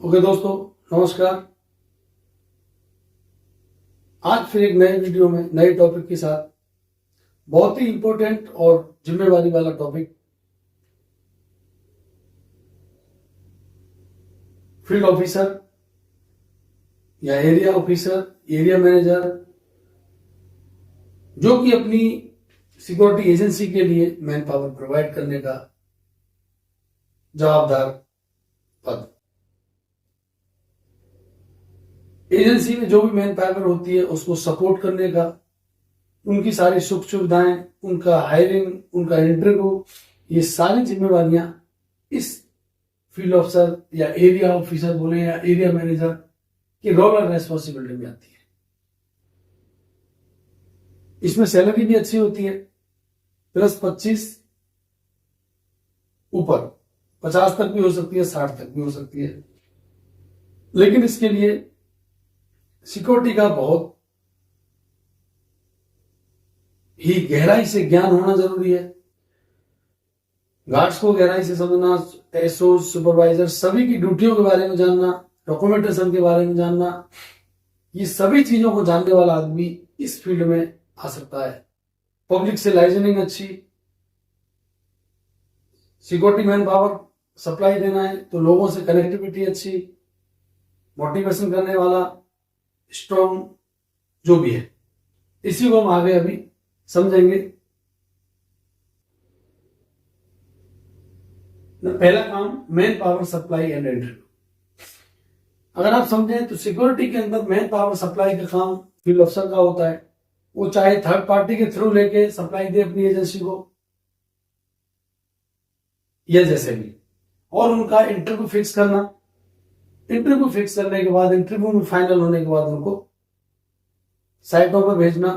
Okay दोस्तों, नमस्कार। आज फिर एक नए वीडियो में नए टॉपिक के साथ बहुत ही इंपॉर्टेंट और जिम्मेवारी वाला टॉपिक, फील्ड ऑफिसर या एरिया ऑफिसर, एरिया मैनेजर, जो कि अपनी सिक्योरिटी एजेंसी के लिए मैन पावर प्रोवाइड करने का जवाबदार पद। एजेंसी में जो भी मैन पावर होती है उसको सपोर्ट करने का, उनकी सारी सुख सुविधाएं, उनका हायरिंग, उनका इंटरव्यू, ये सारी जिम्मेवारियां इस फील्ड ऑफिसर या एरिया ऑफिसर बोले या एरिया मैनेजर की रोल और रेस्पॉन्सिबिलिटी में आती है। इसमें सैलरी भी अच्छी होती है, प्लस 25 ऊपर 50 तक भी हो सकती है, 60 तक भी हो सकती है। लेकिन इसके लिए सिक्योरिटी का बहुत ही गहराई से ज्ञान होना जरूरी है। गार्ड्स को गहराई से समझना, एसओ, सुपरवाइजर, सभी की ड्यूटियों के बारे में जानना, डॉक्यूमेंटेशन के बारे में जानना, ये सभी चीजों को जानने वाला आदमी इस फील्ड में आ सकता है। पब्लिक से लाइजनिंग अच्छी, सिक्योरिटी मैन पावर सप्लाई देना है तो लोगों से कनेक्टिविटी अच्छी, मोटिवेशन करने वाला स्ट्रॉन्ग जो भी है, इसी को हम आगे अभी समझेंगे। पहला काम, man power supply and interview. अगर आप समझें तो सिक्योरिटी के अंदर मैन पावर सप्लाई का काम फील्ड अफसर का होता है। वो चाहे थर्ड पार्टी के थ्रू लेके सप्लाई दे अपनी एजेंसी को या जैसे भी, और उनका इंटरव्यू फिक्स करना, इंटरव्यू फिक्स करने के बाद, इंटरव्यू में फाइनल होने के बाद उनको साइटों पर भेजना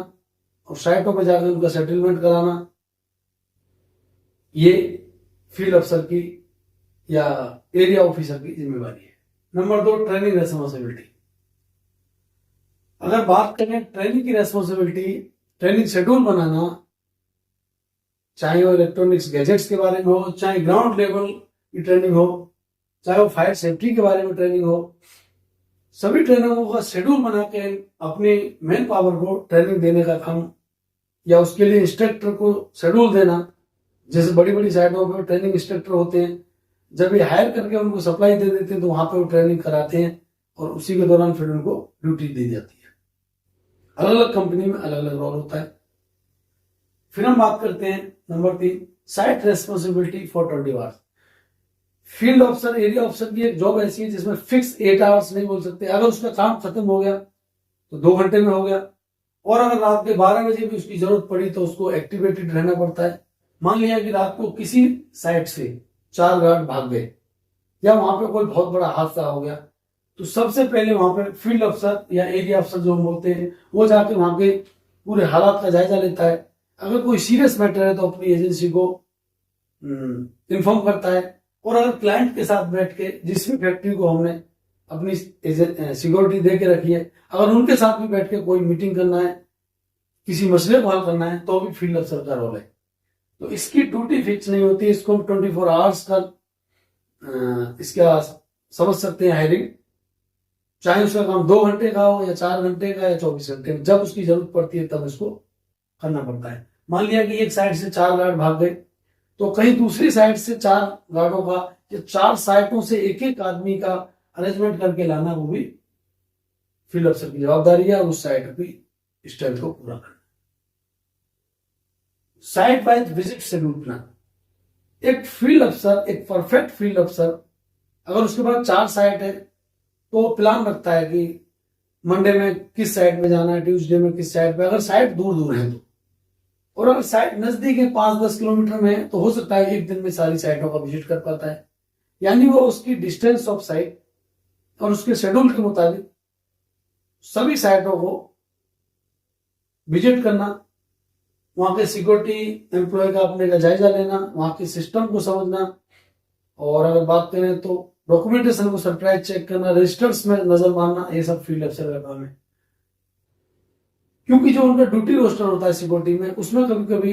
और साइटों पर जाकर उनका सेटलमेंट कराना, ये फील्ड अफसर की या एरिया ऑफिसर की जिम्मेवारी है। Number 2, training responsibility. अगर बात करें ट्रेनिंग की रेस्पॉन्सिबिलिटी, ट्रेनिंग शेड्यूल बनाना, चाहे वो इलेक्ट्रॉनिक्स गैजेट्स के बारे में हो, चाहे ग्राउंड लेवल की ट्रेनिंग हो, चाहे वो फायर सेफ्टी के बारे में ट्रेनिंग हो, सभी ट्रेनिंगों का शेड्यूल बना के अपने मैन पावर को ट्रेनिंग देने का काम, या उसके लिए इंस्ट्रक्टर को शेड्यूल देना। जैसे बड़ी बड़ी साइटों पर ट्रेनिंग इंस्ट्रक्टर होते हैं, जब ये हायर करके उनको सप्लाई दे देते हैं तो वहां पे वो ट्रेनिंग कराते हैं और उसी के दौरान फिर उनको ड्यूटी दी जाती है। अलग अलग कंपनी में अलग अलग रोल होता है। फिर हम बात करते हैं number 3, site responsibility for 20 hours. Field officer, area officer की एक जॉब ऐसी है जिसमें फिक्स 8 आवर्स नहीं बोल सकते। अगर उसका काम खत्म हो गया तो 2 घंटे में हो गया, और अगर रात के 12 बजे भी उसकी जरूरत पड़ी तो उसको एक्टिवेटेड रहना पड़ता है। मान लिया कि रात को किसी साइट से 4 गार्ड भाग गए या वहां पे कोई बहुत बड़ा हादसा हो गया, तो सबसे पहले वहां पे फील्ड अफसर या एरिया अफसर जो बोलते हैं वो जाके वहां के पूरे हालात का जायजा लेता है। अगर कोई सीरियस मैटर है तो अपनी एजेंसी को इन्फॉर्म करता है, और अगर क्लाइंट के साथ बैठ के, जिस भी फैक्ट्री को हमने अपनी सिक्योरिटी दे के रखी है, अगर उनके साथ भी बैठ के कोई मीटिंग करना है, किसी मसले को हल करना है, तो भी फील्ड अफसर का रोल है। तो इसकी ड्यूटी फिक्स नहीं होती, इसको हम 24 आवर्स का इसका समझ सकते हैं हायरिंग। चाहे उसका काम 2 घंटे का हो या 4 घंटे का या 24 घंटे, जब उसकी जरूरत पड़ती है तब इसको करना पड़ता है। मान लिया कि एक साइड से 4 गार्ड भाग गए, तो कहीं दूसरी साइड से 4 गार्डों का या 4 साइटों से एक एक आदमी का अरेंजमेंट करके लाना, वो भी फील्ड अफसर की जवाबदारी है, और उस साइट की स्ट्रेंथ को पूरा करना। Site wise visit schedule plan. एक फील्ड अफसर, एक परफेक्ट फील्ड अफसर, अगर उसके पास 4 साइट है तो प्लान रखता है कि मंडे में किस साइट में जाना है, ट्यूसडे में किस साइट पे, अगर साइट दूर दूर है तो, और अगर साइट नजदीक है 5-10 किलोमीटर में है तो हो सकता है एक दिन में सारी साइटों का विजिट कर पाता है। यानी वो उसकी डिस्टेंस ऑफ साइट और उसके शेड्यूल के मुताबिक सभी साइटों को विजिट करना, वहां के सिक्योरिटी एम्प्लॉय का अपने का जायजा लेना, वहां के सिस्टम को समझना, और अगर बात करें तो डॉक्यूमेंटेशन को सरप्राइज चेक करना, रजिस्टर्स में नजर मारना, ये सब फील्ड अफसर का काम है। क्योंकि जो उनका ड्यूटी रोस्टर होता है सिक्योरिटी में, उसमें कभी कभी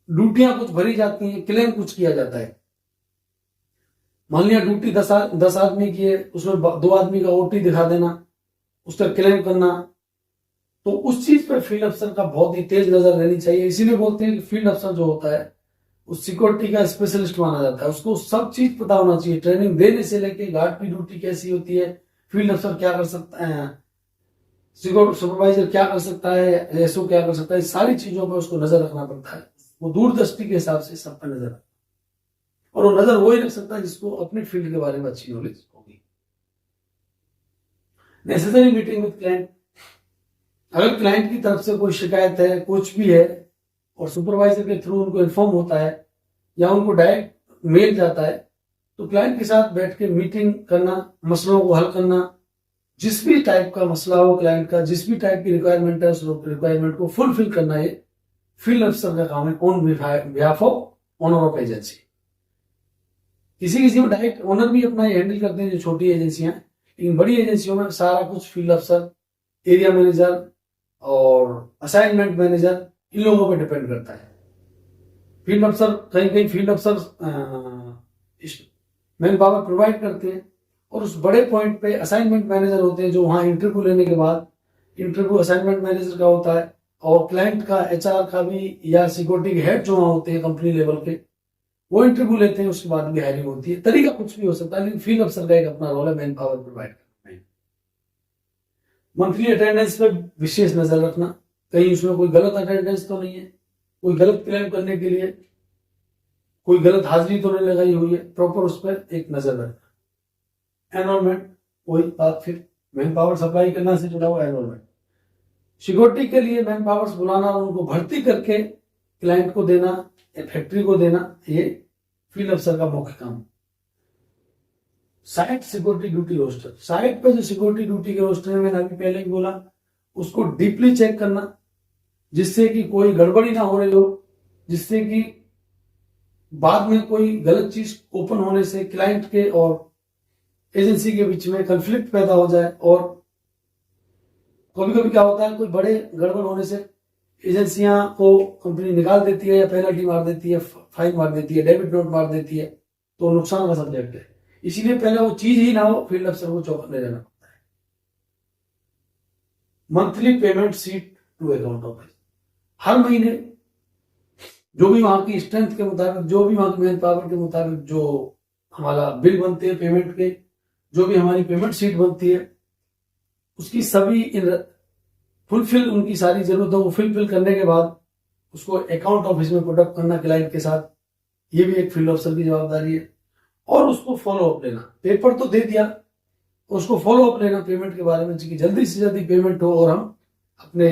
ड्यूटियां कुछ भरी जाती हैं, क्लेम कुछ किया जाता है। मान लिया ड्यूटी 10 आदमी की है, उसमें 2 आदमी का ओटी दिखा देना, उसका क्लेम करना, तो उस चीज पर फील्ड अफसर का बहुत ही तेज नजर रहनी चाहिए। इसीलिए बोलते हैं कि फील्ड अफसर जो होता है उस सिक्योरिटी का स्पेशलिस्ट माना जाता है। उसको सब चीज पता होना चाहिए, ट्रेनिंग देने से लेके गार्ड की ड्यूटी कैसी होती है, फील्ड अफसर क्या कर सकता है, सुपरवाइजर क्या कर सकता है, एसओ क्या कर सकता है, सारी चीजों पर उसको नजर रखना पड़ता है। वो दूरदृष्टि के हिसाब से सब पर नजर रखता है, और वो नजर वो ही रख सकता है जिसको अपने फील्ड के बारे में अच्छी नॉलेज होगी। नेसेसरी मीटिंग विद क्लाइंट, अगर क्लाइंट की तरफ से कोई शिकायत है, कुछ भी है, और सुपरवाइजर के थ्रू उनको इन्फॉर्म होता है या उनको डायरेक्ट मेल जाता है, तो क्लाइंट के साथ बैठ के मीटिंग करना, मसलों को हल करना, जिस भी टाइप का मसला हो क्लाइंट का, जिस भी टाइप की रिक्वायरमेंट है, उस रिक्वायरमेंट को फुलफिल करना ये फील्ड अफसर का काम है, on behalf of owner of agency. किसी किसी में डायरेक्ट ओनर भी अपना हैंडल करते हैं जो छोटी एजेंसियां हैं, लेकिन बड़ी एजेंसियों में सारा कुछ फील्ड अफसर, एरिया मैनेजर और असाइनमेंट मैनेजर, इन लोगों पर डिपेंड करता है। फील्ड अफसर कहीं कहीं फील्ड अफसर मैन पावर प्रोवाइड करते हैं, और उस बड़े पॉइंट पे असाइनमेंट मैनेजर होते हैं जो वहां इंटरव्यू लेने के बाद, इंटरव्यू असाइनमेंट मैनेजर का होता है, और क्लाइंट का एचआर का भी या सिक्योरिटी के हेड जो वहां होते हैं कंपनी लेवल के, वो इंटरव्यू लेते हैं, उसके बाद भी हायरिंग होती है। तरीका कुछ भी हो सकता है, लेकिन फील्ड अफसर का एक अपना रोल है मैन पावर प्रोवाइड करना है। मंथली अटेंडेंस पे विशेष नजर रखना, कहीं उसमें कोई गलत अटेंडेंस तो नहीं है, कोई गलत क्लेम करने के लिए कोई गलत हाजिरी तो नहीं लगाई हुई है, प्रॉपर उस पर एक नजर रखना। एनरोलमेंट, वही बात फिर मैन पावर सप्लाई करना से जुड़ा हुआ एनरोलमेंट। सिक्योरिटी के लिए मैन पावर्स बुलाना और उनको भर्ती करके क्लाइंट को देना या फैक्ट्री को देना, ये फील्ड अफसर का मुख्य काम। Site security duty roster, site पे जो सिक्योरिटी ड्यूटी के रोस्टर है, मैंने अभी पहले ही बोला, उसको डीपली चेक करना, जिससे कि कोई गड़बड़ी ना हो रही हो, जिससे कि बाद में कोई गलत चीज ओपन होने से क्लाइंट के और एजेंसी के बीच में कंफ्लिक्ट पैदा हो जाए। और कभी कभी क्या होता है, कोई बड़े गड़बड़ होने से एजेंसियां को कंपनी निकाल देती है या पेनल्टी मार देती है, फाइन मार देती है, डेबिट नोट मार देती है, तो नुकसान का सब्जेक्ट है। इसीलिए पहले वो चीज ही ना हो, फील्ड अफसर को चौकन्ने रहना पड़ता है। Monthly payment sheet to account office, हर महीने जो भी वहां की स्ट्रेंथ के मुताबिक, जो भी वहां की मैन पावर के मुताबिक जो हमारा बिल बनते हैं पेमेंट के, जो भी हमारी पेमेंट सीट बनती है, उसकी सभी फुलफिल, उनकी सारी जरूरतों को फुलफिल करने के बाद उसको अकाउंट ऑफिस में प्रोडक्ट करना क्लाइंट के साथ, ये भी एक फील्ड ऑफिसर की जवाबदारी है। और उसको फॉलो अप लेना, पेपर तो दे दिया, उसको फॉलो अप लेना पेमेंट के बारे में कि जल्दी से जल्दी पेमेंट हो और हम अपने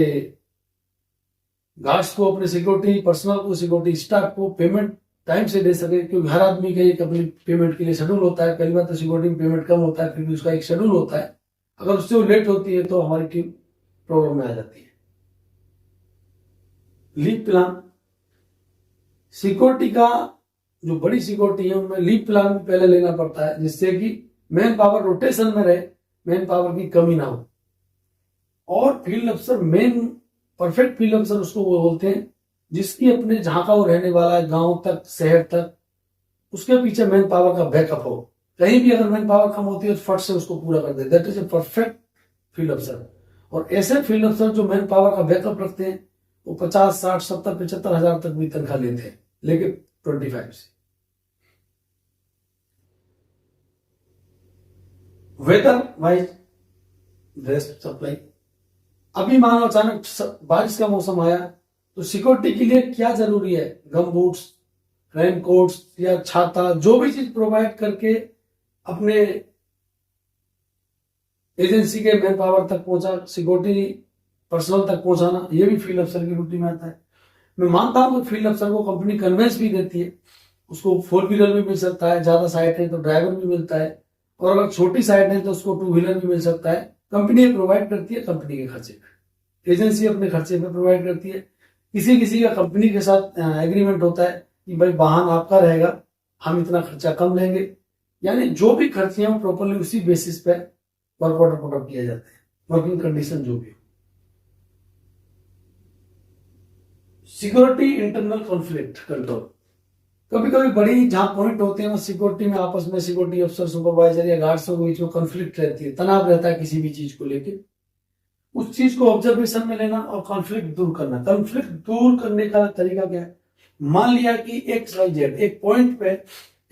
गार्ड्स को, अपने सिक्योरिटी पर्सनल को, सिक्योरिटी स्टाफ को पेमेंट टाइम से दे सके, क्योंकि हर आदमी का एक अपनी पेमेंट के लिए शेड्यूल होता है। पहली बार तो सिक्योरिटी में पेमेंट कम होता है, फिर भी उसका एक शेड्यूल होता है, अगर उससे वो लेट होती है तो हमारी टीम प्रॉब्लम में आ जाती है। लीव प्लान, सिक्योरिटी का जो बड़ी सिक्योरिटी है उनमें लीव प्लान भी पहले लेना पड़ता है, जिससे कि मैन पावर रोटेशन में रहे, मैन पावर की कमी ना हो। और फील्ड अफसर, मेन परफेक्ट फील्ड अफसर उसको वो बोलते हैं जिसकी अपने जहां का वो रहने वाला है, गांव तक, शहर तक, उसके पीछे मैन पावर का बैकअप हो। कहीं भी अगर मैन पावर कम होती है तो फट से उसको पूरा कर दे, that is a perfect field अफसर। और ऐसे फील्ड अफसर जो मैन पावर का बैकअप रखते हैं, वो 50, 60, 70, 75 हजार तक भी तनख्वाह लेते हैं, लेकिन 25 से। वेदर वाइज ड्रेस सप्लाई, अभी मानो अचानक बारिश का मौसम आया तो सिक्योरिटी के लिए क्या जरूरी है, गम बूट्स, रेन कोट्स या छाता, जो भी चीज प्रोवाइड करके अपने एजेंसी के मैन पावर तक पहुंचा, सिक्योरिटी पर्सनल तक पहुंचाना, ये भी फील्ड अफसर की ड्यूटी में आता है। मैं मानता हूं कि फील्ड अफसर को कंपनी कन्वेंस भी देती है, उसको 4 व्हीलर भी मिल सकता है, ज्यादा साइट है तो ड्राइवर भी मिलता है, और अगर छोटी साइट है तो उसको 2 व्हीलर भी मिल सकता है। कंपनी प्रोवाइड करती है कंपनी के खर्चे पे, एजेंसी अपने खर्चे पे प्रोवाइड करती है। किसी किसी का कंपनी के साथ एग्रीमेंट होता है कि भाई वाहन आपका रहेगा, हम इतना खर्चा कम लेंगे, यानी जो भी खर्चे हैं वो प्रॉपरली उसी बेसिस पे वर्क ऑर्डर पुटअप किया जाता है, वर्किंग कंडीशन जो भी हो। सिक्योरिटी इंटरनल कॉन्फ्लिक्ट कंट्रोल, कभी कभी बड़ी जहां पॉइंट होते हैं वो सिक्योरिटी में आपस में सिक्योरिटी अफसर, सुपरवाइजर या गार्ड्स के बीच में कॉन्फ्लिक्ट रहती है, तनाव रहता है किसी भी चीज को लेके। उस चीज को ऑब्जर्वेशन में लेना और कॉन्फ्लिक्ट दूर करना। कॉन्फ्लिक्ट दूर करने का तरीका क्या है? मान लिया कि XYZ एक पॉइंट पे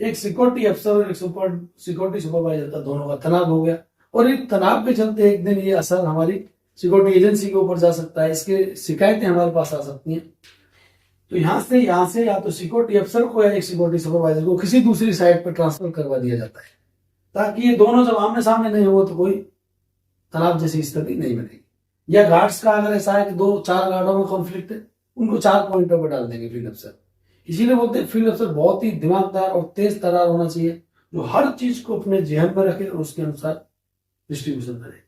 एक सिक्योरिटी अफसर और एक सिक्योरिटी सुपरवाइजर का दोनों का तनाव हो गया, और एक तनाव के चलते एक दिन ये असर हमारी सिक्योरिटी एजेंसी के ऊपर जा सकता है, इसके शिकायतें हमारे पास आ सकती हैं। तो यहां से या तो सिक्योरिटी अफसर को या एक सिक्योरिटी सुपरवाइजर को किसी दूसरी साइड पर ट्रांसफर करवा दिया जाता है, ताकि ये दोनों जब आमने सामने नहीं हो तो कोई तनाव जैसी स्थिति नहीं बनेगी। या गार्ड्स का अगर ऐसा है कि 2-4 गार्डों में कॉन्फ्लिक्ट है, उनको 4 पॉइंटों पर डाल देंगे फील्ड अफसर। इसीलिए बोलते हैं फील्ड अफसर बहुत ही दिमागदार और तेज तर्रार होना चाहिए, जो हर चीज को अपने जहन में रखे और उसके अनुसार डिस्ट्रीब्यूशन करे।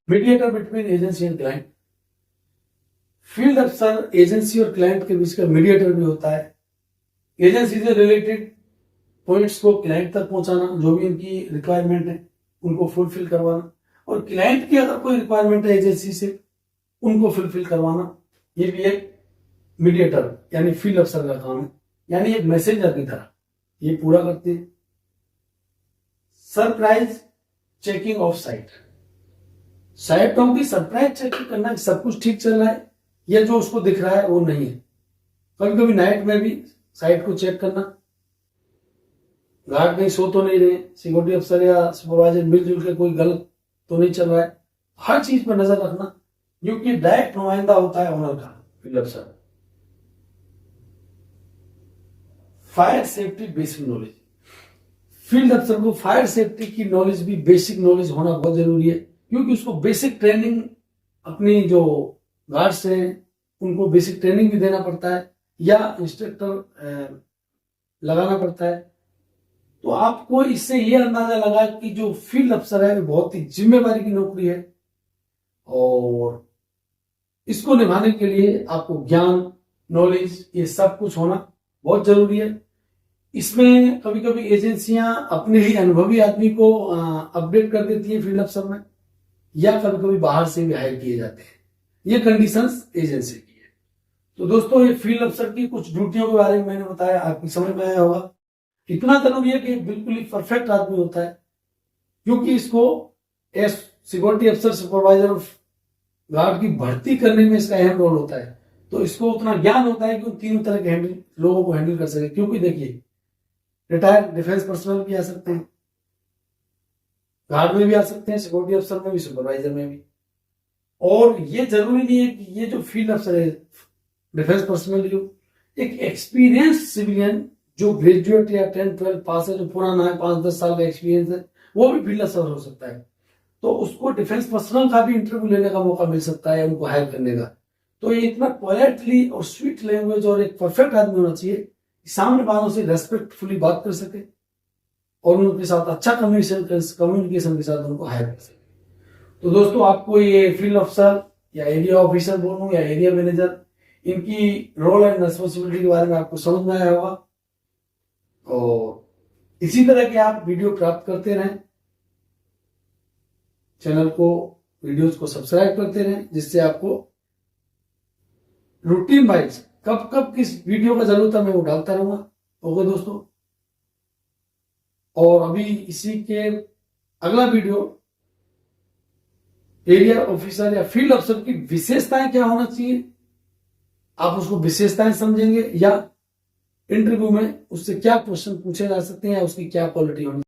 Mediator between agency and client. Field अफसर एजेंसी और क्लाइंट के बीच का मीडिएटर भी होता है। एजेंसी से रिलेटेड पॉइंट्स को क्लाइंट तक पहुंचाना, जो भी इनकी रिक्वायरमेंट है उनको फुलफिल करवाना, और क्लाइंट की अगर कोई रिक्वायरमेंट है एजेंसी से उनको फुलफिल करवाना, ये भी एक मीडिएटर यानी फील्ड अफसर का काम है, यानी एक मैसेजर की तरह ये पूरा करते हैं। Surprise checking of site. साइटों की सरप्राइज चेकिंग करना कि सब कुछ ठीक चल रहा है या जो उसको दिख रहा है वो नहीं है। कभी कभी नाइट में भी साइट को चेक करना, गार्ड कहीं सो तो नहीं रहे, सिक्योरिटी अफसर या सुपरवाइजर मिलजुल के कोई गलत तो नहीं चल रहा है, हर चीज पर नजर रखना, क्योंकि डायरेक्ट नुमाइंदा होता है ओनर का फील्ड अफसर। Fire safety basic knowledge. Field अफसर को फायर सेफ्टी की नॉलेज भी बेसिक नॉलेज होना बहुत जरूरी है, क्योंकि उसको बेसिक ट्रेनिंग अपनी जो गार्ड्स हैं उनको बेसिक ट्रेनिंग भी देना पड़ता है या इंस्ट्रक्टर लगाना पड़ता है। तो आपको इससे ये अंदाजा लगा कि जो फील्ड अफसर है वो बहुत ही जिम्मेवारी की नौकरी है, और इसको निभाने के लिए आपको ज्ञान, नॉलेज, ये सब कुछ होना बहुत जरूरी है। इसमें कभी कभी एजेंसियां अपने ही अनुभवी आदमी को अपडेट कर देती है फील्ड अफसर में, या कभी कभी बाहर से भी हायर किए जाते हैं। ये कंडीशंस एजेंसी की है। तो दोस्तों, ये फील्ड अफसर की कुछ ड्यूटियों के बारे में मैंने बताया, आपकी समझ में आया होगा। इतना जरूरी है कि बिल्कुल ही परफेक्ट आदमी होता है, क्योंकि इसको एस सिक्योरिटी अफसर, सुपरवाइजर और गार्ड की भर्ती करने में इसका अहम रोल होता है। तो इसको उतना ज्ञान होता है कि उन तीनों तरह के लोगों को हैंडल कर सके। क्योंकि देखिए, रिटायर्ड डिफेंस पर्सनल भी आ सकते हैं, गार्ड में भी आ सकते हैं, सिक्योरिटी अफसर में भी, सुपरवाइजर में भी। और ये जरूरी नहीं है कि ये जो फील्ड अफसर है डिफेंस पर्सनल हो, एक एक्सपीरियंस सिविलियन जो ग्रेजुएट या 10-12 पास है, जो पुराना है, 5-10 साल का एक्सपीरियंस है, वो भी फील्ड अफसर हो सकता है। तो उसको डिफेंस पर्सनल का भी इंटरव्यू लेने का मौका मिल सकता है, उनको हायर करने का। तो ये इतना पोलाइटली और स्वीट लैंग्वेज और एक परफेक्ट आदमी होना चाहिए, सामने वालों से रेस्पेक्टफुली बात कर सके और उनके साथ अच्छा कम्युनिकेशन के साथ उनको हायर कर सके। तो दोस्तों, आपको ये फील्ड अफसर या एरिया ऑफिसर बोलूं या एरिया मैनेजर, इनकी रोल एंड रेस्पॉन्सिबिलिटी के बारे में आपको समझ में आया होगा। और इसी तरह के आप वीडियो प्राप्त करते रहें, चैनल को, वीडियोस को सब्सक्राइब करते रहें, जिससे आपको रूटीन वाइज कब कब किस वीडियो का जरूरत है मैं वो डालता रहूंगा। ओके दोस्तों, और अभी इसी के अगला वीडियो एरिया ऑफिसर या फील्ड अफसर की विशेषताएं क्या होना चाहिए, आप उसको विशेषताएं समझेंगे, या इंटरव्यू में उससे क्या क्वेश्चन पूछे जा सकते हैं या उसकी क्या क्वालिटी होनी